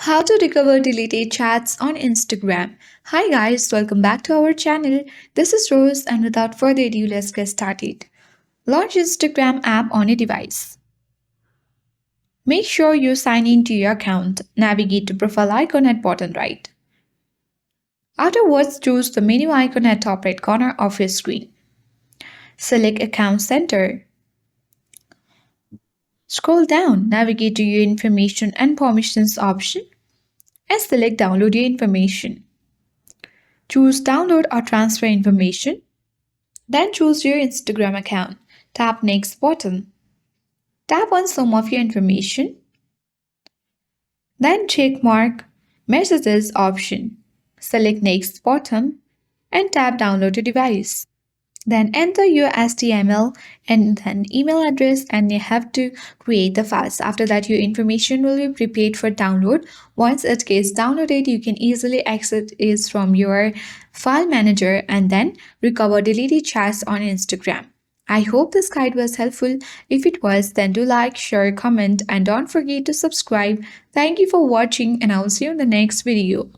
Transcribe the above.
How to recover deleted chats on Instagram. Hi guys, welcome back to our channel. This is Rose and without further ado, let's get started. Launch Instagram app on a device. Make sure you sign in to your account. Navigate to profile icon at bottom right. Afterwards, choose the menu icon at top right corner of your screen. Select Account Center. Scroll down, navigate to your information and permissions option and select download your information. Choose download or transfer information. Then choose your Instagram account. Tap next button. Tap on some of your information. Then check mark messages option. Select next button and tap download to device. Then enter your HTML and then email address and you have to create the files. After that, your information will be prepared for download. Once it gets downloaded, you can easily access it from your file manager and then recover deleted chats on Instagram. I hope this guide was helpful. If it was, then do like, share, comment, and don't forget to subscribe. Thank you for watching and I will see you in the next video.